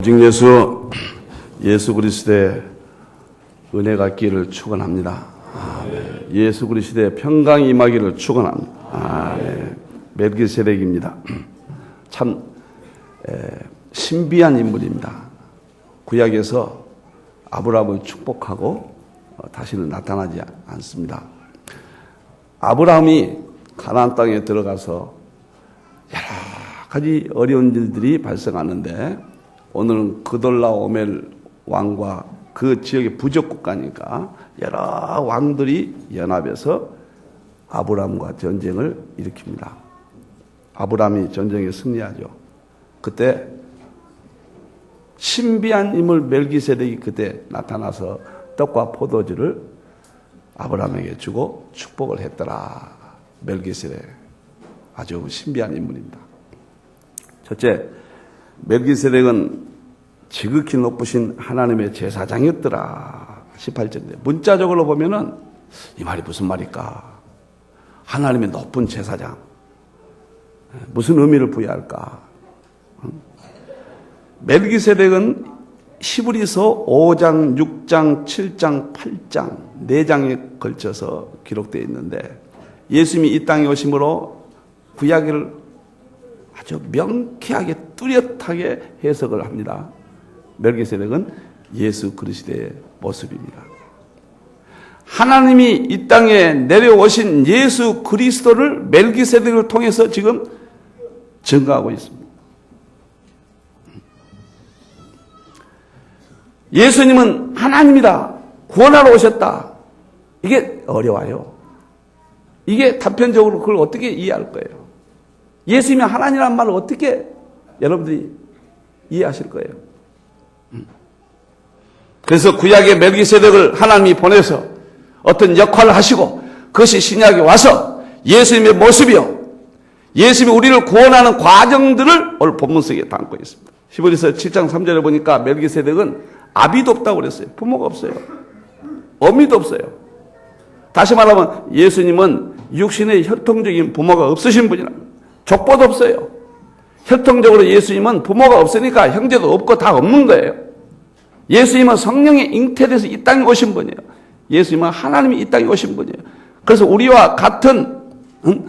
오직 예수 그리스도의 은혜가 있기를 축원합니다. 예수 그리스도의 평강이 임하기를 축원합니다. 멜기세덱입니다. 참 신비한 인물입니다. 구약에서 아브라함을 축복하고 다시는 나타나지 않습니다. 아브라함이 가나안 땅에 들어가서 여러 가지 어려운 일들이 발생하는데, 오늘은 그돌라오멜 왕과 그 지역의 부족 국가니까 여러 왕들이 연합해서 아브라함과 전쟁을 일으킵니다. 아브라함이 전쟁에 승리하죠. 그때 신비한 인물 멜기세덱이 그때 나타나서 떡과 포도주를 아브라함에게 주고 축복을 했더라. 멜기세덱, 아주 신비한 인물입니다. 첫째, 멜기세덱은 지극히 높으신 하나님의 제사장이었더라. 18절인데 문자적으로 보면은 이 말이 무슨 말일까? 하나님의 높은 제사장, 무슨 의미를 부여할까? 멜기세덱은 히브리서 5장, 6장, 7장, 8장 4장에 걸쳐서 기록되어 있는데, 예수님이 이 땅에 오심으로 구약을 아주 명쾌하게 뚜렷하게 해석을 합니다. 멜기세덱은 예수 그리스도의 모습입니다. 하나님이 이 땅에 내려오신 예수 그리스도를 멜기세덱을 통해서 지금 증거하고 있습니다. 예수님은 하나님이다, 구원하러 오셨다. 이게 어려워요. 이게 단편적으로 그걸 어떻게 이해할 거예요? 예수님이 하나님이라는 말을 어떻게 여러분들이 이해하실 거예요? 그래서 구약의 멜기세덱을 하나님이 보내서 어떤 역할을 하시고, 그것이 신약에 와서 예수님의 모습이요, 예수님이 우리를 구원하는 과정들을 오늘 본문 속에 담고 있습니다. 히브리서 7장 3절에 보니까 멜기세덱은 아비도 없다고 그랬어요. 부모가 없어요. 어미도 없어요. 다시 말하면 예수님은 육신의 혈통적인 부모가 없으신 분이라, 족보도 없어요. 혈통적으로 예수님은 부모가 없으니까 형제도 없고 다 없는 거예요. 예수님은 성령에 잉태돼서 이 땅에 오신 분이에요. 예수님은 하나님이 이 땅에 오신 분이에요. 그래서 우리와 같은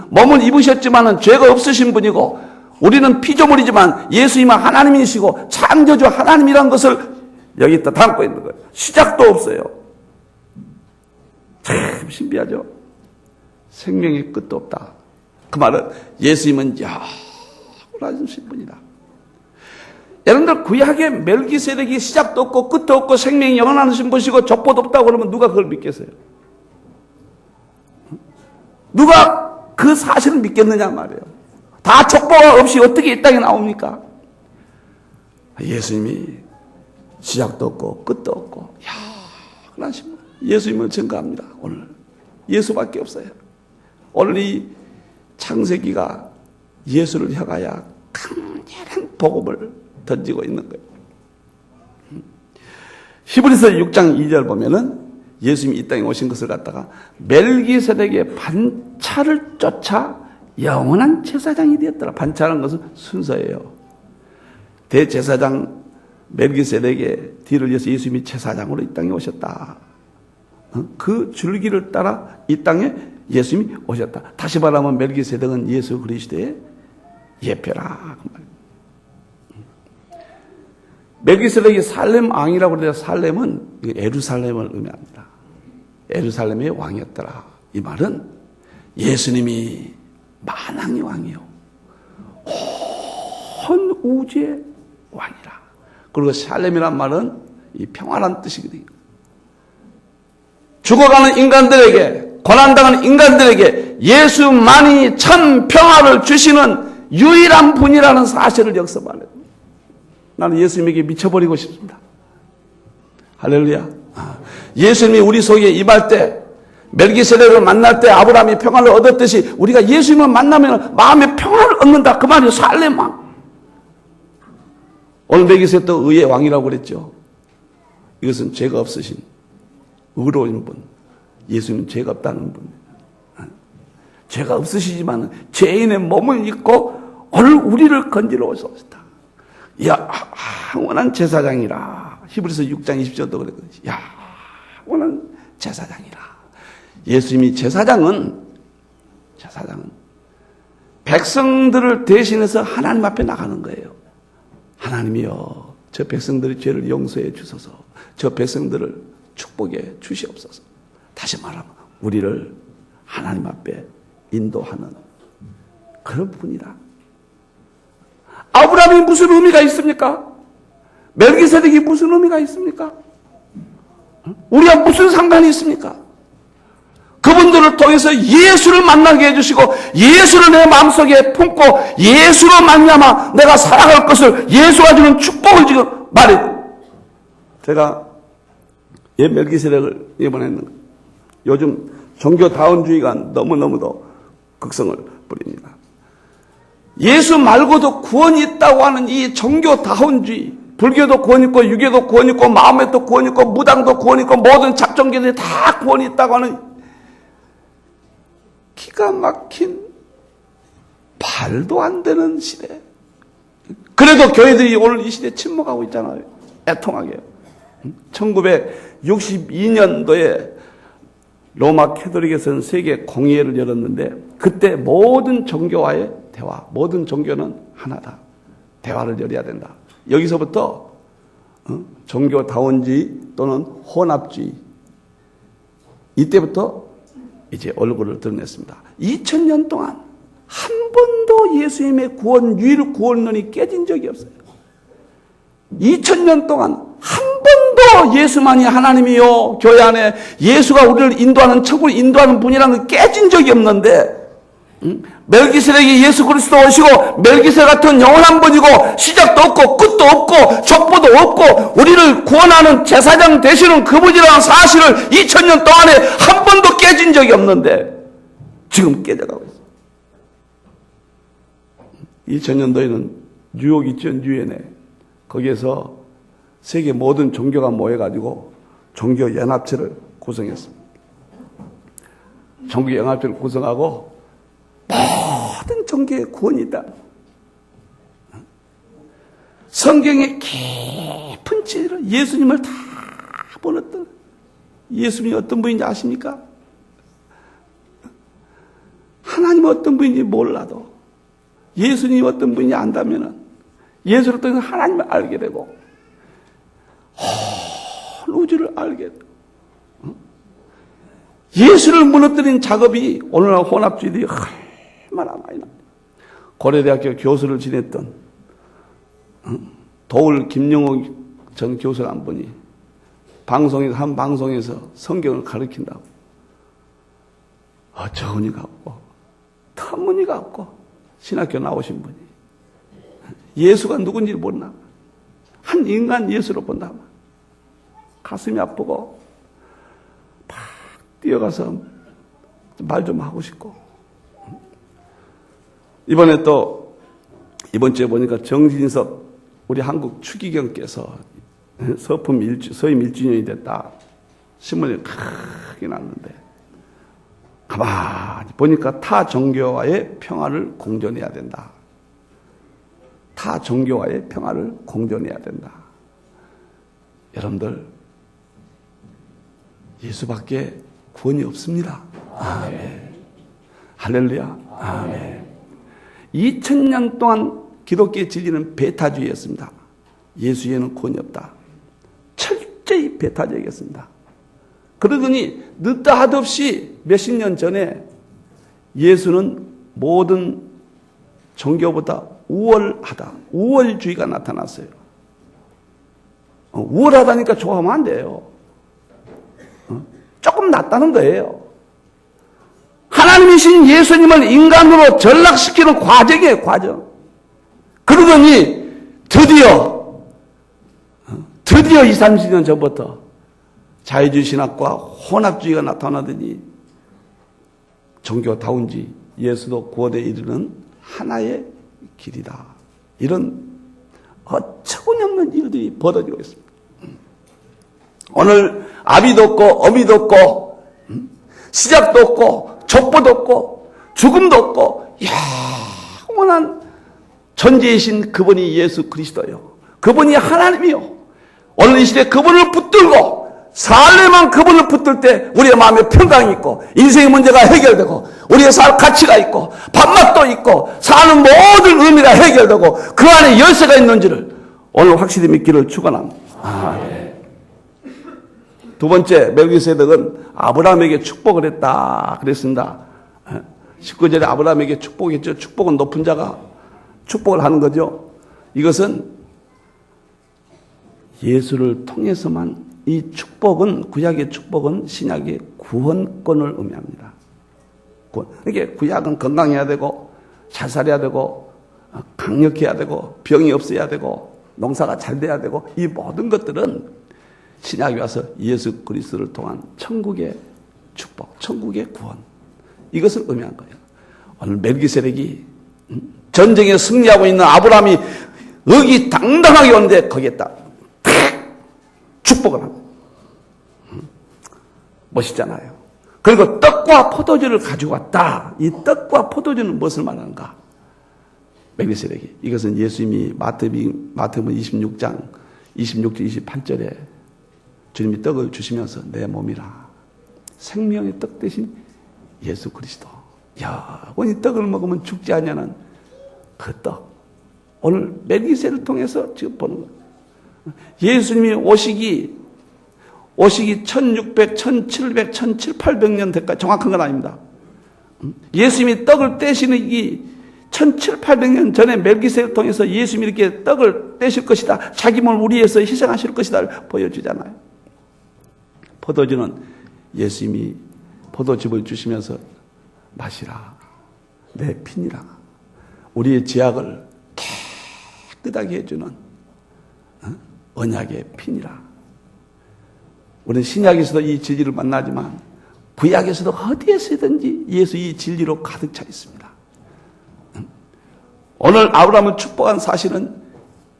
몸을 입으셨지만은 죄가 없으신 분이고, 우리는 피조물이지만 예수님은 하나님이시고 창조주 하나님이라는 것을 여기다 담고 있는 거예요. 시작도 없어요. 참 신비하죠. 생명의 끝도 없다. 그 말은 예수님은 영원하신 분이다. 여러분들, 구약의 멜기세덱이 시작도 없고 끝도 없고 생명이 영원하신 분이시고 족보도 없다고 그러면 누가 그걸 믿겠어요? 누가 그 사실을 믿겠느냐 말이에요. 다 족보가 없이 어떻게 이 땅에 나옵니까? 예수님이 시작도 없고 끝도 없고 영원하신 분, 예수님을 증거합니다. 오늘 예수밖에 없어요. 오늘 이 창세기가 예수를 향하여 강렬한 복음을 던지고 있는 거예요. 히브리서 6장 2절 보면은 예수님이 이 땅에 오신 것을 갖다가 멜기세덱의 반차를 쫓아 영원한 제사장이 되었더라. 반차라는 것은 순서예요. 대제사장 멜기세덱의 뒤를 이어서 예수님이 제사장으로 이 땅에 오셨다. 그 줄기를 따라 이 땅에 예수님이 오셨다. 다시 말하면 멜기세덱은 예수 그리스도의 예표라. 멜기세덱이 살렘 왕이라고 그래요. 살렘은 예루살렘을 의미합니다. 예루살렘의 왕이었더라. 이 말은 예수님이 만왕의 왕이요, 온 우주의 왕이라. 그리고 살렘이란 말은 이 평화란 뜻이거든요. 죽어가는 인간들에게, 고난당하는 인간들에게 예수만이 참 평화를 주시는 유일한 분이라는 사실을 여기서 말해요. 나는 예수님에게 미쳐버리고 싶습니다. 할렐루야. 예수님이 우리 속에 임할 때, 멜기세덱을 만날 때 아브라함이 평화를 얻었듯이 우리가 예수님을 만나면 마음의 평화를 얻는다. 그 말이 살렘 왕. 오늘 멜기세덱도 의의 왕이라고 그랬죠. 이것은 죄가 없으신 의로운 분. 예수님은 죄가 없다는 분. 죄가 없으시지만 죄인의 몸을 입고 오늘 우리를 건지러 오셨다. 영원한 제사장이라. 히브리서 6장 20절도 그랬거든요. 영원한 제사장이라. 예수님이 제사장은 백성들을 대신해서 하나님 앞에 나가는 거예요. 하나님이여, 저 백성들의 죄를 용서해 주소서. 저 백성들을 축복해 주시옵소서. 다시 말하면 우리를 하나님 앞에 인도하는 그런 분이다. 아브라함이 무슨 의미가 있습니까? 멜기세덱이 무슨 의미가 있습니까? 우리가 무슨 상관이 있습니까? 그분들을 통해서 예수를 만나게 해주시고 예수를 내 마음속에 품고 예수로 말미암아 내가 살아갈 것을 예수가 주는 축복을 지금 말해요. 제가 옛 멜기세덱을 예언했는 거예요. 요즘 종교다원주의가 너무너무도 극성을 부립니다. 예수 말고도 구원이 있다고 하는 이 종교다원주의, 불교도 구원 있고 유교도 구원 있고 마음에도 구원 있고 무당도 구원 있고 모든 작정교들이 다 구원이 있다고 하는 기가 막힌 말도 안 되는 시대. 그래도 교회들이 오늘 이 시대에 침묵하고 있잖아요. 애통하게. 1962년도에 로마 캐톨릭에서는 세계 공의회를 열었는데 그때 모든 종교와의 대화, 모든 종교는 하나다. 대화를 열어야 된다. 여기서부터 종교다원주의 또는 혼합주의, 이때부터 이제 얼굴을 드러냈습니다. 2000년 동안 한 번도 예수님의 구원, 유일 구원론이 깨진 적이 없어요. 2000년 동안 한 번도 예수만이 하나님이요, 교회 안에 예수가 우리를 인도하는, 천국을 인도하는 분이라는 게 깨진 적이 없는데, 멜기세덱이 예수 그리스도 오시고 멜기세덱 같은 영원한 분이고 시작도 없고 끝도 없고 족보도 없고 우리를 구원하는 제사장 되시는 그분이라는 사실을 2000년 동안에 한 번도 깨진 적이 없는데 지금 깨져가고 있어요. 2000년도에는 뉴욕 있죠, 뉴엔에. 거기에서 세계 모든 종교가 모여가지고 종교연합체를 구성했습니다. 종교연합체를 구성하고 모든 종교에 구원이 있다. 성경의 깊은 지혜로 예수님을 다 보냈던, 예수님이 어떤 분인지 아십니까? 하나님이 어떤 분인지 몰라도 예수님이 어떤 분인지 안다면은 예수를 통해서 하나님을 알게 되고 온 우주를 알게 되고, 예수를 무너뜨린 작업이 오늘날 혼합주의들이 얼마나 많이 납니다. 고려대학교 교수를 지냈던 도울 김영호 전 교수란 분이 한 방송에서 성경을 가르친다고 어처구니가 없고 터무니가 없고 신학교 나오신 분이 예수가 누군지 모르나 한 인간 예수로 본다면 가슴이 아프고 막 뛰어가서 말 좀 하고 싶고, 이번에 또 이번 주에 보니까 정진석 우리 한국 추기경께서 서임 1주년이 됐다 신문에 크게 났는데, 가만히 보니까 타 종교와의 평화를 공존해야 된다. 타 종교와의 평화를 공존해야 된다. 여러분들, 예수밖에 구원이 없습니다. 아멘. 할렐루야. 아멘. 2000년 동안 기독교의 진리는 배타주의였습니다. 예수 외에는 구원이 없다. 철저히 배타적이었습니다. 그러더니 늦다 하도 없이 몇십 년 전에 예수는 모든 종교보다 우월하다, 우월주의가 나타났어요. 우월하다니까 좋아하면 안 돼요. 조금 낫다는 거예요. 하나님이신 예수님을 인간으로 전락시키는 과정이에요, 과정. 그러더니 드디어 20, 30년 전부터 자유주의 신학과 혼합주의가 나타나더니 종교다운주의, 예수도 구원에 이르는 하나의 길이다. 이런 어처구니없는 일들이 벌어지고 있습니다. 오늘 아비도 없고 어미도 없고 시작도 없고 족보도 없고 죽음도 없고 영원한 존재이신 그분이 예수 그리스도요. 그분이 하나님이요. 오늘 이 시대에 그분을 붙들고 살래만 그분을 붙들 때 우리의 마음에 평강이 있고 인생의 문제가 해결되고 우리의 살 가치가 있고 밥맛도 있고 사는 모든 의미가 해결되고 그 안에 열쇠가 있는지를 오늘 확실히 믿기를 축원합니다. 두 번째, 멜기세덱은 아브라함에게 축복을 했다 그랬습니다. 19절에 아브라함에게 축복했죠. 축복은 높은 자가 축복을 하는 거죠. 이것은 예수를 통해서만, 이 축복은, 구약의 축복은 신약의 구원권을 의미합니다. 이게 구약은 건강해야 되고 잘 살아야 되고 강력해야 되고 병이 없어야 되고 농사가 잘 돼야 되고, 이 모든 것들은 신약에 와서 예수 그리스도를 통한 천국의 축복, 천국의 구원, 이것을 의미한 거예요. 오늘 멜기세덱이 전쟁에 승리하고 있는 아브라함이 의기당당하게 오는데 거기에 딱 축복을 합니다. 멋있잖아요. 그리고 떡과 포도주를 가지고 왔다. 이 떡과 포도주는 무엇을 말하는가? 멜기세덱이, 이것은 예수님이 마태복음 26장 26절 28절에 주님이 떡을 주시면서 내 몸이라, 생명의 떡 대신 예수 그리스도. 이 떡을 먹으면 죽지 않냐는 그 떡. 오늘 멜기세덱을 통해서 지금 보는 거예요. 예수님이 오시기 1600, 1700, 1700년 대까지, 정확한 건 아닙니다. 예수님이 떡을 떼시는 이 1700년 전에 멜기세덱을 통해서 예수님이 이렇게 떡을 떼실 것이다, 자기 몸을 우리 위해서 희생하실 것이다 보여주잖아요. 포도주는 예수님이 포도즙을 주시면서 마시라, 내 피니라, 우리의 죄악을 깨끗하게 해주는 언약의 피니라. 우리는 신약에서도 이 진리를 만나지만 구약에서도 어디에서든지 예수 이 진리로 가득 차 있습니다. 오늘 아브라함을 축복한 사실은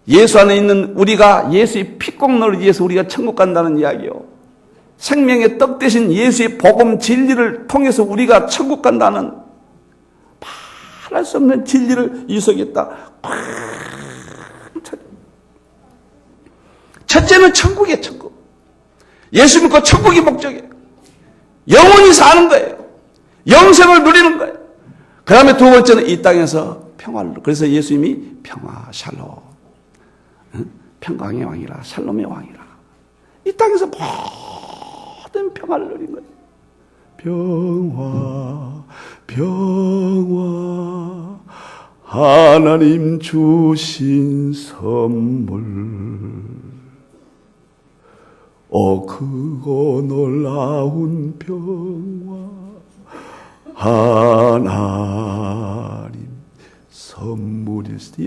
예수 안에 있는 우리가 예수의 피공로를 위해서 우리가 천국 간다는 이야기요. 생명의 떡 대신 예수의 복음 진리를 통해서 우리가 천국 간다는 말할 수 없는 진리를 이석했다. 첫째는 천국이에요, 천국. 예수 믿고 천국이 목적이에요. 영원히 사는 거예요. 영생을 누리는 거예요. 그 다음에 두 번째는 이 땅에서 평화를. 그래서 예수님이 평화, 샬롬, 평강의 왕이라, 샬롬의 왕이라, 이 땅에서 모든 평화를 누린 거예요. 평화, 평화, 하나님 주신 선물, 크고 놀라운 평화, 하나님 선물이시다.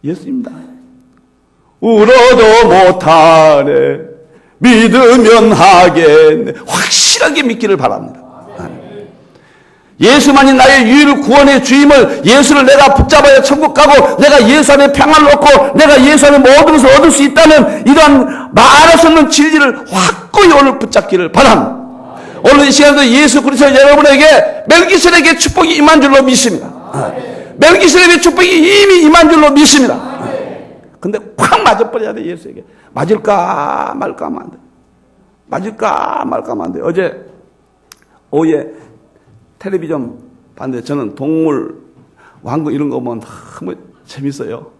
예수님입니다. 울어도 못하네, 믿으면 하겠네. 확실하게 믿기를 바랍니다. 예수만이 나의 유일 구원의 주임을, 예수를 내가 붙잡아야 천국 가고 내가 예수 안에 평안을 얻고 내가 예수 안에 모든 것을 얻을 수 있다는 이러한 말할 수 없는 진리를 확고히 오늘 붙잡기를 바랍니다. 오늘 이 시간에도 예수 그리스도 여러분에게 멜기세덱의 축복이 임한 줄로 믿습니다. 멜기세덱의 축복이 이미 임한 줄로 믿습니다. 근데 확 맞아버려야 돼. 예수에게 맞을까 말까 하면 안 돼. 맞을까 말까 하면 안 돼. 어제 오후에 텔레비전 봤는데 저는 동물 왕국 이런 거 보면 너무 재밌어요.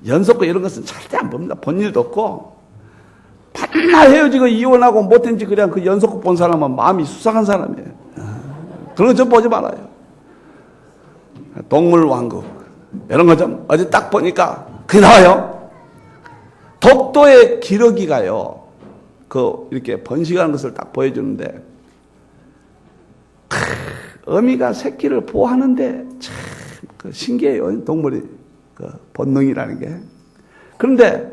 연속극 이런 것은 절대 안 봅니다. 본 일도 없고, 맨날 헤어지고 이혼하고 못된 짓 그냥 그 연속극 본 사람은 마음이 수상한 사람이에요. 그런 거 좀 보지 말아요. 동물 왕국 이런 거 좀 어제 딱 보니까 그게 나와요. 독도의 기러기가요, 이렇게 번식하는 것을 딱 보여주는데, 어미가 새끼를 보호하는데 참 신기해요. 동물이 본능이라는 게. 그런데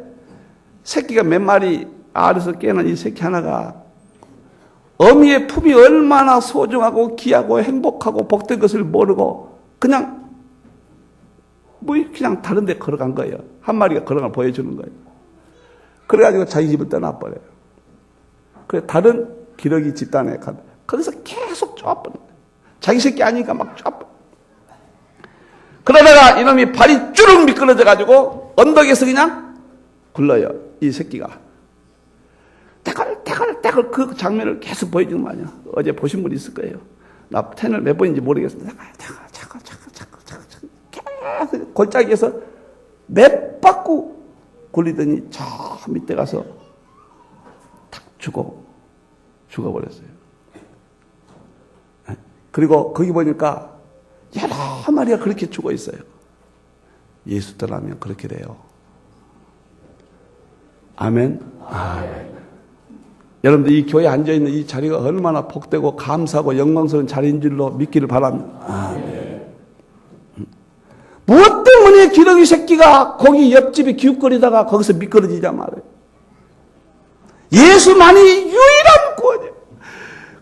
새끼가 몇 마리 알에서 깨어난 이 새끼 하나가 어미의 품이 얼마나 소중하고 귀하고 행복하고 복된 것을 모르고 그냥 다른 데 걸어간 거예요. 한 마리가 걸어간 걸 보여주는 거예요. 그래가지고 자기 집을 떠나버려요. 그래 다른 기러기 집단에 가, 거기서 계속 쪼아버려요. 자기 새끼 아니니까 막 쪼아버려요. 그러다가 이놈이 발이 쭈룩 미끄러져가지고 언덕에서 그냥 굴러요. 이 새끼가. 태걸 그 장면을 계속 보여주는 거 아니야. 어제 보신 분 있을 거예요. 나 텐을 몇 번인지 모르겠습니다. 태걸 계속 골짜기에서 몇 바퀴 굴리더니 저 밑에 가서 탁 죽어버렸어요. 그리고 거기 보니까 여러 마리가 그렇게 죽어 있어요. 예수 떠나면 그렇게 돼요. 아멘. 아멘. 여러분들 이 교회에 앉아있는 이 자리가 얼마나 복되고 감사하고 영광스러운 자리인 줄로 믿기를 바랍니다. 아멘. 무엇 때문에 기러기 새끼가 거기 옆집에 기웃거리다가 거기서 미끄러지자 말이에요. 예수만이 유일한 구원이에요.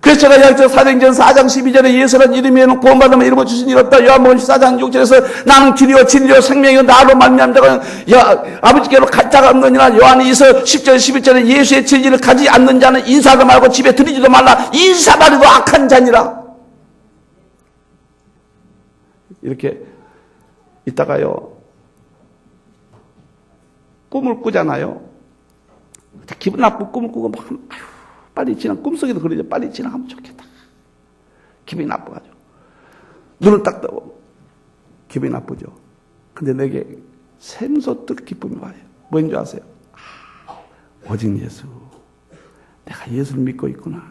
그래서 제가 약전 사도행전 4장 12절에 예수라는 이름이 구원받으면 이름을 주신 일 없다. 요한복음 14장 6절에서 나는 길이요 진리요 생명이요 나로 말미암다가 아버지께로 갈 자가 없느니라. 요한이서 10절 11절에 예수의 진리를 가지 않는 자는 인사하지 말고 집에 들이지도 말라. 인사말이도 악한 자니라. 이렇게 있다가요 꿈을 꾸잖아요. 기분 나쁜 꿈을 꾸고 막 빨리 꿈속에도 그러죠. 빨리 지나가면 좋겠다. 기분이 나빠가지고 눈을 딱 뜨고 기분이 나쁘죠. 근데 내게 샘솟듯 기쁨이 와요. 뭔지 아세요? 오직 예수. 내가 예수를 믿고 있구나.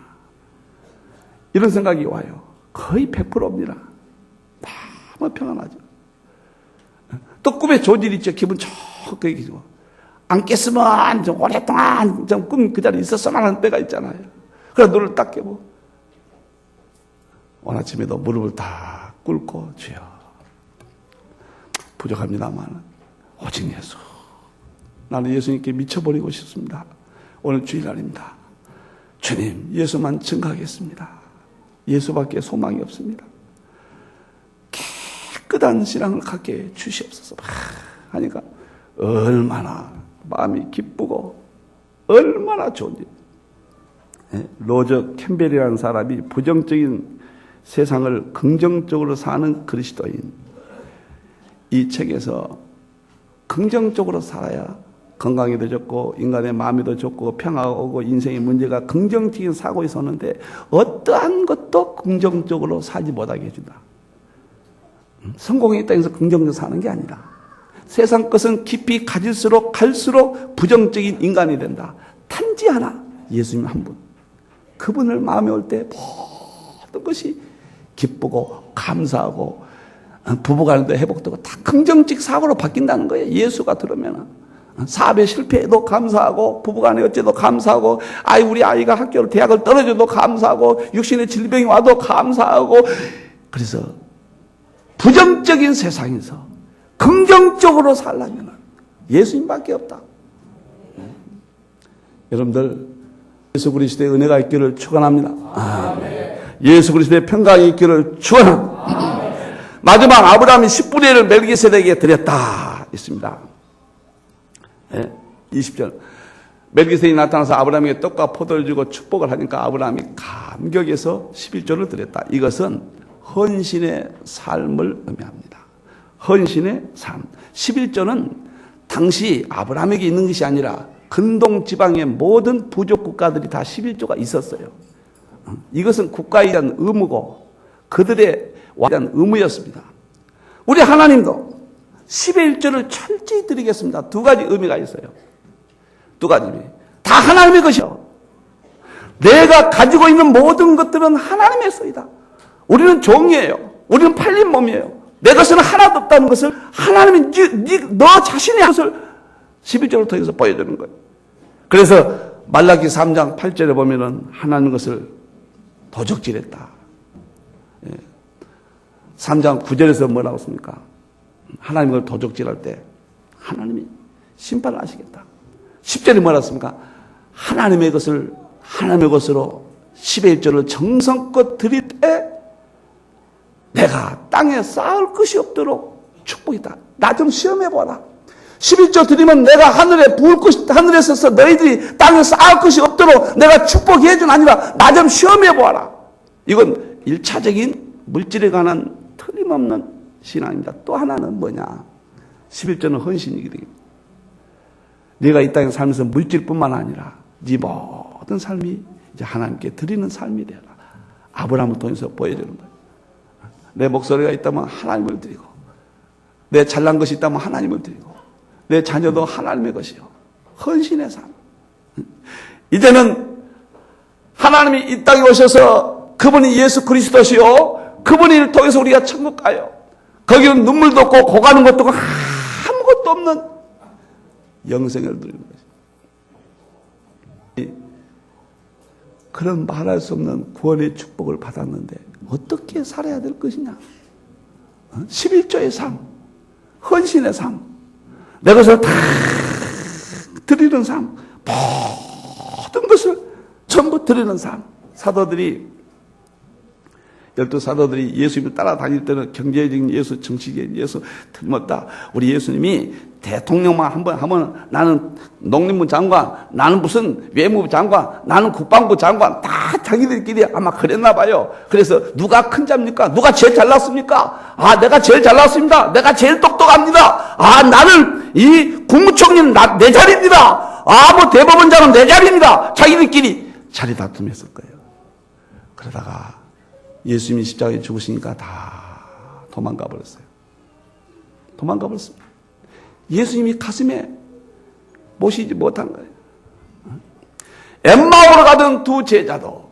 이런 생각이 와요. 거의 100%입니다. 너무 평안하죠. 또 꿈에 좋은 일 있죠. 기분 좋게 안 깼으면 좀 오랫동안 좀 꿈 그 자리에 있었으면 하는 때가 있잖아요. 그래서 눈을 딱 깨고 오늘 아침에도 무릎을 다 꿇고 주여 부족합니다만 오직 예수. 나는 예수님께 미쳐버리고 싶습니다. 오늘 주일날입니다. 주님 예수만 증거하겠습니다. 예수밖에 소망이 없습니다. 깨끗한 신앙을 갖게 주시옵소서. 하니까 얼마나 마음이 기쁘고 얼마나 좋은지. 로저 캠벨이라는 사람이 부정적인 세상을 긍정적으로 사는 그리스도인, 이 책에서 긍정적으로 살아야 건강에도 좋고 인간의 마음에도 좋고 평화가 오고 인생의 문제가 긍정적인 사고에 서는데 어떠한 것도 긍정적으로 살지 못하게 해준다. 성공에 있다 해서 긍정적으로 사는 게 아니라 세상 것은 깊이 가질수록 갈수록 부정적인 인간이 된다. 단지 하나, 예수님 한 분. 그분을 마음에 올 때 모든 것이 기쁘고 감사하고 부부간에도 회복되고 다 긍정적 사고로 바뀐다는 거예요. 예수가 들으면 사업에 실패해도 감사하고 부부간에 어째도 감사하고 우리 아이가 학교를 대학을 떨어져도 감사하고 육신의 질병이 와도 감사하고. 그래서 부정적인 세상에서 긍정적으로 살려면 예수님밖에 없다. 여러분들 예수 그리스도의 은혜가 있기를 축원합니다. 아멘. 예수 그리스도의 평강이 있기를 축원합니다. 아멘. 마지막 아브라함이 10분의 1을 멜기세덱에게 드렸다 있습니다. 20절 멜기세덱이 나타나서 아브라함에게 떡과 포도를 주고 축복을 하니까 아브라함이 감격해서 11조를 드렸다. 이것은 헌신의 삶을 의미합니다. 헌신의 삶. 11조는 당시 아브라함에게 있는 것이 아니라 근동 지방의 모든 부족 국가들이 다 11조가 있었어요. 이것은 국가에 대한 의무고 그들에 대한 의무였습니다. 우리 하나님도 11조를 철저히 드리겠습니다. 두 가지 의미가 있어요. 두 가지 의미. 다 하나님의 것이요. 내가 가지고 있는 모든 것들은 하나님의 소이다. 우리는 종이에요. 우리는 팔린 몸이에요. 내 것은 하나도 없다는 것을 하나님이 너 자신의 것을 11조를 통해서 보여주는 거예요. 그래서 말라기 3장 8절에 보면은 하나님 것을 도적질했다. 3장 9절에서 뭐라고 씁니까? 하나님 걸 도적질할 때 하나님이 심판을 하시겠다. 10절에 뭐라고 씁니까? 하나님의 것을 하나님의 것으로 11조를 정성껏 드릴 때 내가 땅에 쌓을 것이 없도록 축복이다. 나 좀 시험해보라. 11조 드리면 내가 하늘에 부을 것이, 하늘에 서서 너희들이 땅에 쌓을 것이 없도록 내가 축복해 준 아니라 나 좀 시험해보라. 이건 1차적인 물질에 관한 틀림없는 신앙입니다. 또 하나는 뭐냐? 11조는 헌신이거든요. 네가 이 땅에 살면서 물질뿐만 아니라 네 모든 삶이 이제 하나님께 드리는 삶이 되라. 아브라함을 통해서 보여주는 거예요. 내 목소리가 있다면 하나님을 드리고, 내 잘난 것이 있다면 하나님을 드리고, 내 자녀도 하나님의 것이요. 헌신의 삶. 이제는 하나님이 이 땅에 오셔서 그분이 예수 그리스도시요, 그분을 통해서 우리가 천국 가요. 거기는 눈물도 없고 고가는 것도 없고 아무것도 없는 영생을 누리는 것이죠. 그런 말할 수 없는 구원의 축복을 받았는데 어떻게 살아야 될 것이냐? 11조의 삶, 헌신의 삶, 내 것을 다 드리는 삶, 모든 것을 전부 드리는 삶. 사도들이 12사도들이 예수님을 따라다닐 때는 경제적인 예수, 정치적인 예수 틀림없다. 우리 예수님이 대통령만 한 번 하면 나는 농림부 장관, 나는 무슨 외무부 장관, 나는 국방부 장관, 다 자기들끼리 아마 그랬나 봐요. 그래서 누가 큰 자입니까? 누가 제일 잘났습니까? 아, 내가 제일 잘났습니다. 내가 제일 똑똑합니다. 아, 나는 이 국무총리는 내 자리입니다. 아, 뭐 대법원장은 내 자리입니다. 자기들끼리 자리 다툼했을 거예요. 그러다가 예수님이 십자가에 죽으시니까 다 도망가 버렸어요. 도망가 버렸습니다. 예수님이 가슴에 모시지 못한 거예요. 엠마오로 가던 두 제자도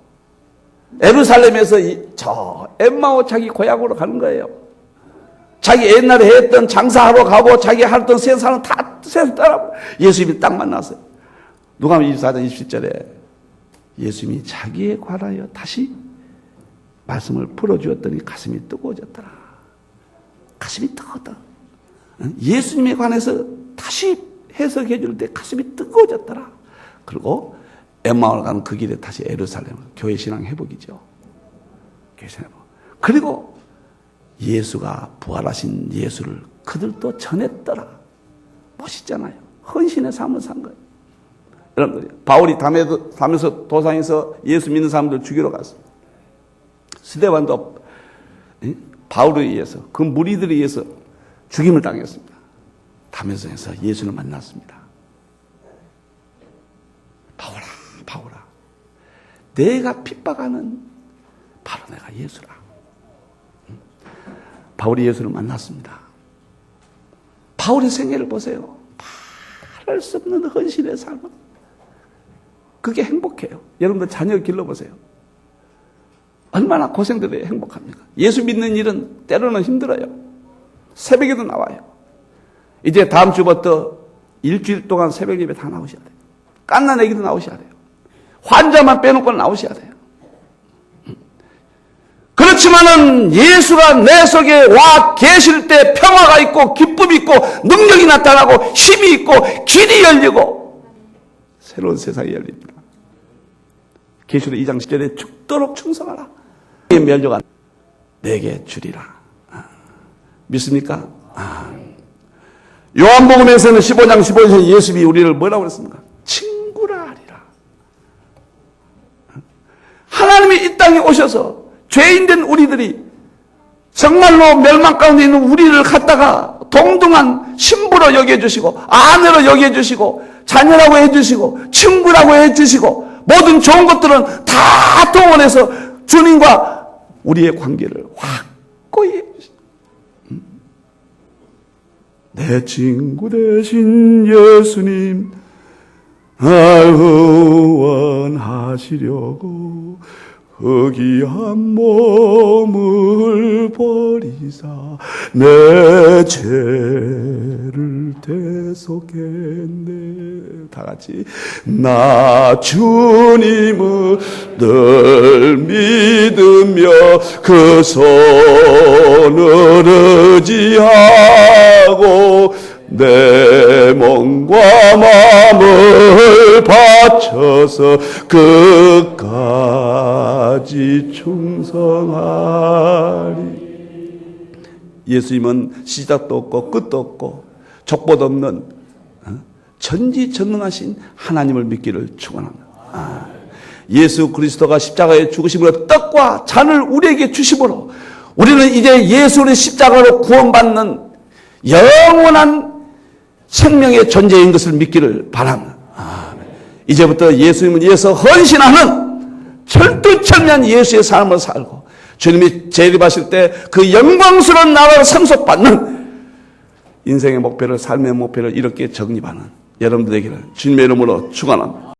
예루살렘에서 저 엠마오 자기 고향으로 가는 거예요. 자기 옛날에 했던 장사하러 가고 자기 하던 세상은 다 따라 예수님이 딱 만났어요. 누가복음 24장 27절에 예수님이 자기에 관하여 다시 말씀을 풀어주었더니 가슴이 뜨거워졌더라. 가슴이 뜨거웠다. 예수님에 관해서 다시 해석해 줄 때 가슴이 뜨거워졌더라. 그리고 엠마오로 가는 그 길에 다시 예루살렘, 교회 신앙 회복이죠. 교회 신앙 회복. 그리고 예수가 부활하신 예수를 그들도 전했더라. 멋있잖아요. 헌신의 삶을 산 거예요. 여러분들, 바울이 담에서 도상에서 예수 믿는 사람들 죽이러 갔습니다. 스데반도 바울에 의해서, 그 무리들에 의해서 죽임을 당했습니다. 담에서에서 예수를 만났습니다. 바울아, 바울아, 내가 핍박하는 바로 내가 예수라. 바울이 예수를 만났습니다. 바울의 생애를 보세요. 말할 수 없는 헌신의 삶은 그게 행복해요. 여러분들 자녀 길러보세요. 얼마나 고생들 해야 행복합니까? 예수 믿는 일은 때로는 힘들어요. 새벽에도 나와요. 이제 다음 주부터 일주일 동안 새벽 예배 다 나오셔야 돼요. 깐난 애기도 나오셔야 돼요. 환자만 빼놓고 나오셔야 돼요. 그렇지만은 예수가 내 속에 와 계실 때 평화가 있고 기쁨이 있고 능력이 나타나고 힘이 있고 길이 열리고 새로운 세상이 열립니다. 계시록 2장 10절에 죽도록 충성하라. 멸류관 내게 주리라. 믿습니까? 요한복음에서는 15장 15절에 예수님이 우리를 뭐라고 그랬습니까? 친구라 하리라. 하나님이 이 땅에 오셔서 죄인된 우리들이 정말로 멸망 가운데 있는 우리를 갖다가 동등한 신부로 여겨주시고 아내로 여겨주시고 자녀라고 해주시고 친구라고 해주시고 모든 좋은 것들은 다 동원해서 주님과 우리의 관계를 확고히 해주십니다. 내 친구 되신 예수님 날 후원하시려고 흑이한 몸을 버리사 내 죄를 대속했네. 다 같이 나 주님을 늘 믿으며 그 손을 의지하고 내 몸과 마음을 바쳐서 끝까지 충성하리. 예수님은 시작도 없고 끝도 없고 족보도 없는 전지전능하신 하나님을 믿기를 축원합니다. 예수 그리스도가 십자가에 죽으심으로 떡과 잔을 우리에게 주심으로 우리는 이제 예수의 십자가로 구원받는 영원한 생명의 존재인 것을 믿기를 바랍니다. 이제부터 예수님을 위해서 헌신하는 철두철미한 예수의 삶을 살고 주님이 재림하실 때 그 영광스러운 나라를 상속받는 인생의 목표를, 삶의 목표를 이렇게 정립하는 여러분들에게는 주님의 이름으로 축원합니다.